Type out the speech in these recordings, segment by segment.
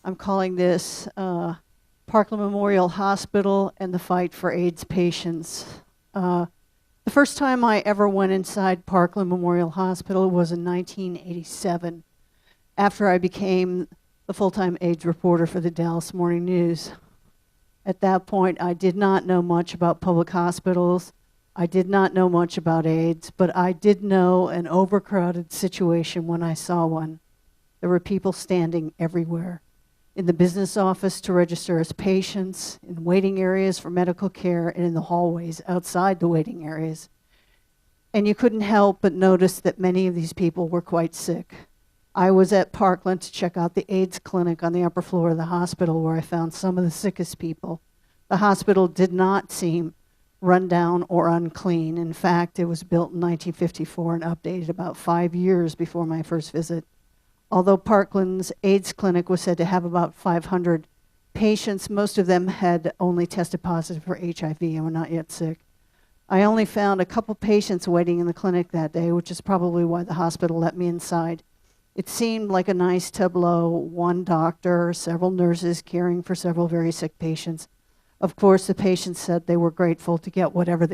I'm calling this Parkland Memorial Hospital and the Fight for AIDS Patients. The first time I ever went inside Parkland Memorial Hospital was in 1987, after I became the full-time AIDS reporter for the Dallas Morning News. At that point, I did not know much about public hospitals. I did not know much about AIDS, but I did know an overcrowded situation when I saw one. There were people standing everywhere. In the business office to register as patients, in waiting areas for medical care, and in the hallways outside the waiting areas. And you couldn't help but notice that many of these people were quite sick. I was at Parkland to check out the AIDS clinic on the upper floor of the hospital, where I found some of the sickest people. The hospital did not seem run down or unclean. In fact, it was built in 1954 and updated about 5 years before my first visit. Although Parkland's AIDS clinic was said to have about 500 patients, most of them had only tested positive for HIV and were not yet sick. I only found a couple patients waiting in the clinic that day, which is probably why the hospital let me inside. It seemed like a nice tableau: one doctor, several nurses caring for several very sick patients. Of course, the patients said they were grateful to get whatever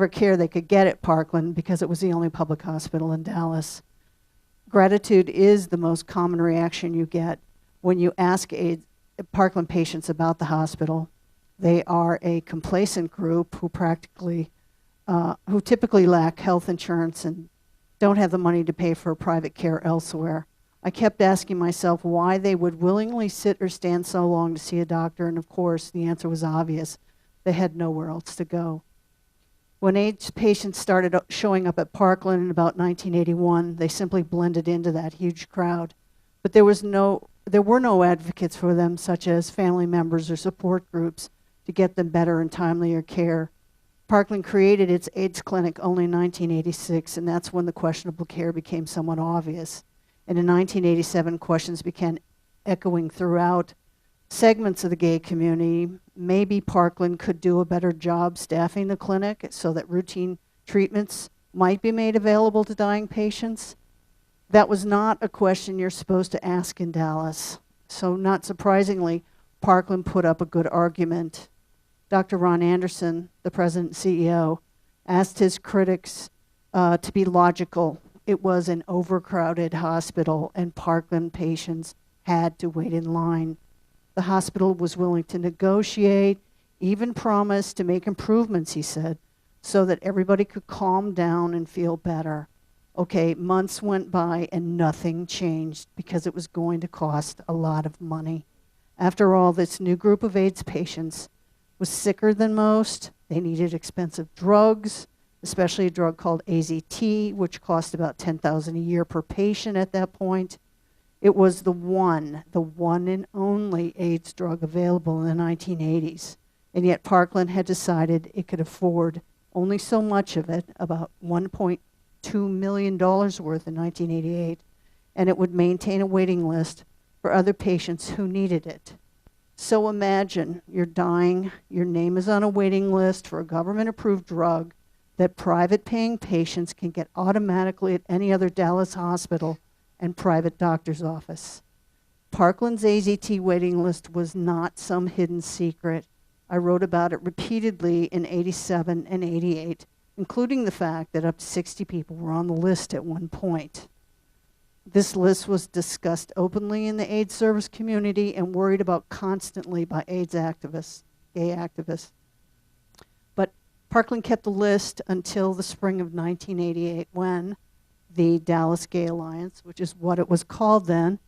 care they could get at Parkland, because it was the only public hospital in Dallas. Gratitude is the most common reaction you get when you ask Parkland patients about the hospital. They are a complacent group who typically lack health insurance and don't have the money to pay for private care elsewhere. I kept asking myself why they would willingly sit or stand so long to see a doctor, and of course the answer was obvious: they had nowhere else to go. When AIDS patients started showing up at Parkland in about 1981, they simply blended into that huge crowd. But there were no advocates for them, such as family members or support groups, to get them better and timelier care. Parkland created its AIDS clinic only in 1986, and that's when the questionable care became somewhat obvious. And in 1987, questions began echoing throughout segments of the gay community. Maybe Parkland could do a better job staffing the clinic so that routine treatments might be made available to dying patients. That was not a question you're supposed to ask in Dallas. So not surprisingly, Parkland put up a good argument. Dr. Ron Anderson, the president and CEO, asked his critics to be logical. It was an overcrowded hospital, and Parkland patients had to wait in line. The hospital was willing to negotiate, even promise to make improvements, he said, so that everybody could calm down and feel better. Okay, months went by and nothing changed because it was going to cost a lot of money. After all, this new group of AIDS patients was sicker than most. They needed expensive drugs, especially a drug called AZT, which cost about $10,000 a year per patient at that point. It was the one and only AIDS drug available in the 1980s. And yet Parkland had decided it could afford only so much of it, about $1.2 million worth in 1988, and it would maintain a waiting list for other patients who needed it. So imagine you're dying, your name is on a waiting list for a government-approved drug that private paying patients can get automatically at any other Dallas hospital and private doctor's office. Parkland's AZT waiting list was not some hidden secret. I wrote about it repeatedly in 87 and 88, including the fact that up to 60 people were on the list at one point. This list was discussed openly in the AIDS service community and worried about constantly by AIDS activists, gay activists. But Parkland kept the list until the spring of 1988, when the Dallas Gay Alliance, which is what it was called then,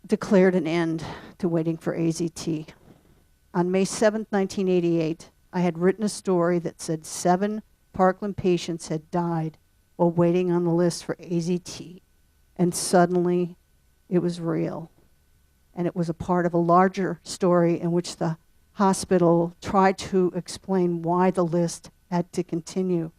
declared an end to waiting for AZT. On May 7, 1988, I had written a story that said 7 Parkland patients had died while waiting on the list for AZT. And suddenly, it was real. And it was a part of a larger story in which the hospital tried to explain why the list had to continue.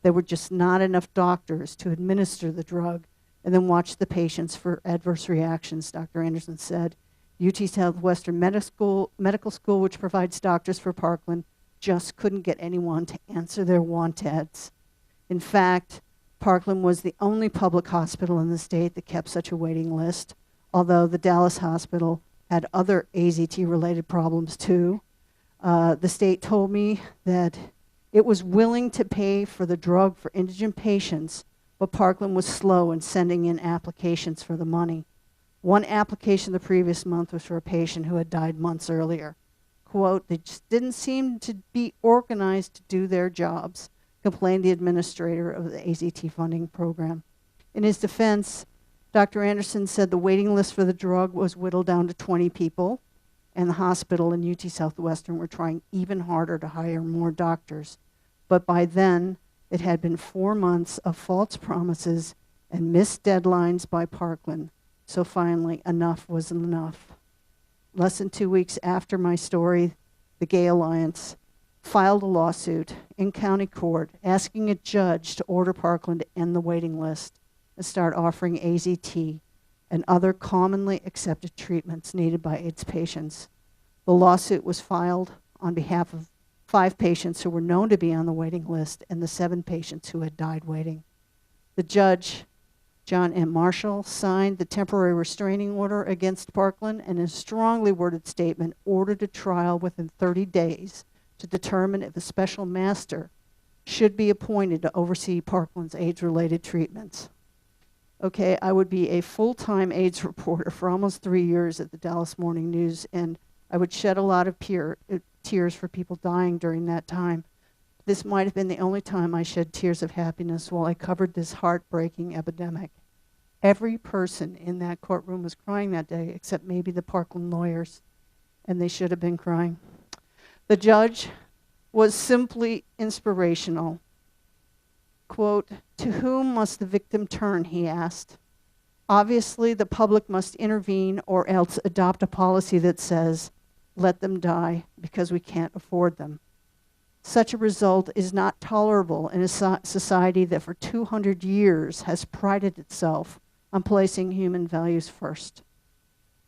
There were just not enough doctors to administer the drug and then watch the patients for adverse reactions, Dr. Anderson said. UT Southwestern Medical School, which provides doctors for Parkland, just couldn't get anyone to answer their want ads. In fact, Parkland was the only public hospital in the state that kept such a waiting list. although the Dallas hospital had other AZT-related problems too. The state told me that it was willing to pay for the drug for indigent patients, but Parkland was slow in sending in applications for the money. One application the previous month was for a patient who had died months earlier. Quote, they just didn't seem to be organized to do their jobs, complained the administrator of the AZT funding program. In his defense, Dr. Anderson said the waiting list for the drug was whittled down to 20 people, and the hospital and UT Southwestern were trying even harder to hire more doctors. But by then, it had been 4 months of false promises and missed deadlines by Parkland. So finally, enough was enough. Less than 2 weeks after my story, the Gay Alliance filed a lawsuit in county court asking a judge to order Parkland to end the waiting list and start offering AZT and other commonly accepted treatments needed by AIDS patients. The lawsuit was filed on behalf of 5 patients who were known to be on the waiting list and the 7 patients who had died waiting. The judge, John M. Marshall, signed the temporary restraining order against Parkland and in a strongly worded statement ordered a trial within 30 days to determine if a special master should be appointed to oversee Parkland's AIDS-related treatments. Okay, I would be a full-time AIDS reporter for almost 3 years at the Dallas Morning News, and I would shed a lot of tears for people dying during that time. This might have been the only time I shed tears of happiness while I covered this heartbreaking epidemic. Every person in that courtroom was crying that day, except maybe the Parkland lawyers, and they should have been crying. The judge was simply inspirational. Quote, to whom must the victim turn, he asked. Obviously, the public must intervene or else adopt a policy that says, let them die because we can't afford them. Such a result is not tolerable in a society that for 200 years has prided itself on placing human values first.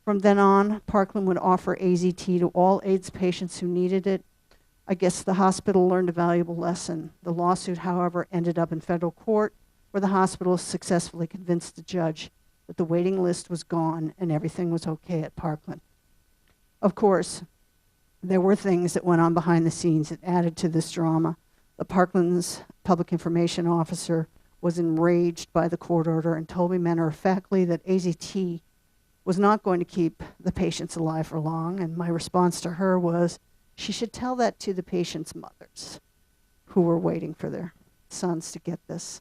From then on, Parkland would offer AZT to all AIDS patients who needed it. I guess the hospital learned a valuable lesson. The lawsuit, however, ended up in federal court, where the hospital successfully convinced the judge that the waiting list was gone and everything was okay at Parkland. Of course, there were things that went on behind the scenes that added to this drama. The Parkland's public information officer was enraged by the court order and told me matter-of-factly that AZT was not going to keep the patients alive for long, and my response to her was she should tell that to the patients' mothers who were waiting for their sons to get this.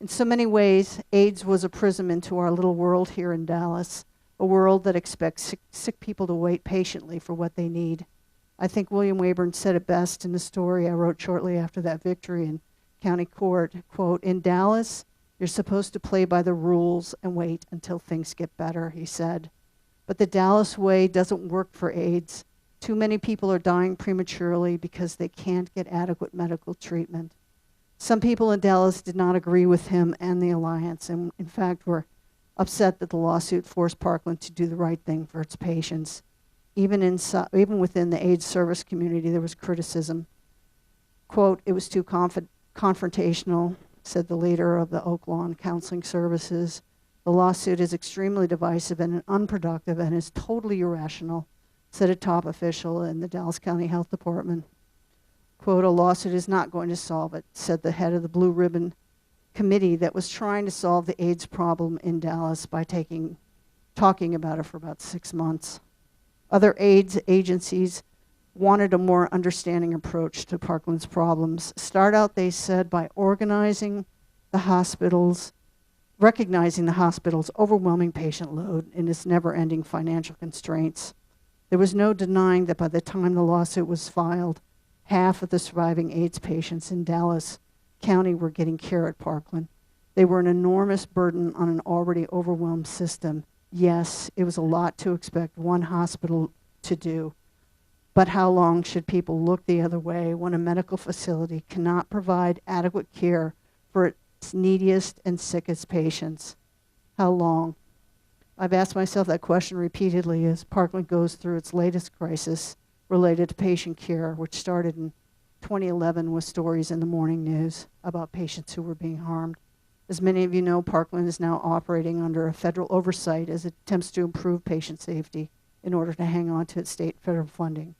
In so many ways, AIDS was a prism into our little world here in Dallas, a world that expects sick people to wait patiently for what they need. I think William Wayburn said it best in the story I wrote shortly after that victory in county court. Quote, in Dallas, you're supposed to play by the rules and wait until things get better, he said. But the Dallas way doesn't work for AIDS. Too many people are dying prematurely because they can't get adequate medical treatment. Some people in Dallas did not agree with him and the Alliance, and in fact were upset that the lawsuit forced Parkland to do the right thing for its patients. Even within the AIDS service community, there was criticism. Quote, it was too confrontational, said the leader of the Oak Lawn Counseling Services. The lawsuit is extremely divisive and unproductive and is totally irrational, said a top official in the Dallas County Health Department. Quote, a lawsuit is not going to solve it, said the head of the Blue Ribbon Committee that was trying to solve the AIDS problem in Dallas by talking about it for about 6 months. Other AIDS agencies wanted a more understanding approach to Parkland's problems. Start out, they said, by recognizing the hospital's overwhelming patient load and its never-ending financial constraints. There was no denying that by the time the lawsuit was filed, half of the surviving AIDS patients in Dallas County were getting care at Parkland. They were an enormous burden on an already overwhelmed system. Yes, it was a lot to expect one hospital to do, but how long should people look the other way when a medical facility cannot provide adequate care for its neediest and sickest patients? How long? I've asked myself that question repeatedly as Parkland goes through its latest crisis related to patient care, which started in 2011 with stories in the morning news about patients who were being harmed. As many of you know, Parkland is now operating under a federal oversight as it attempts to improve patient safety in order to hang on to its state and federal funding.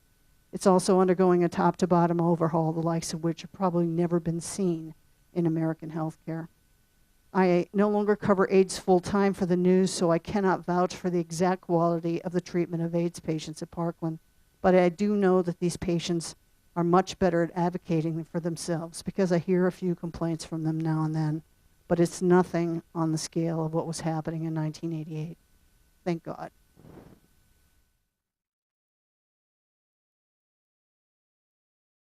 It's also undergoing a top-to-bottom overhaul, the likes of which have probably never been seen in American healthcare. I no longer cover AIDS full-time for the news, so I cannot vouch for the exact quality of the treatment of AIDS patients at Parkland. But I do know that these patients are much better at advocating for themselves, because I hear a few complaints from them now and then. But it's nothing on the scale of what was happening in 1988. Thank God.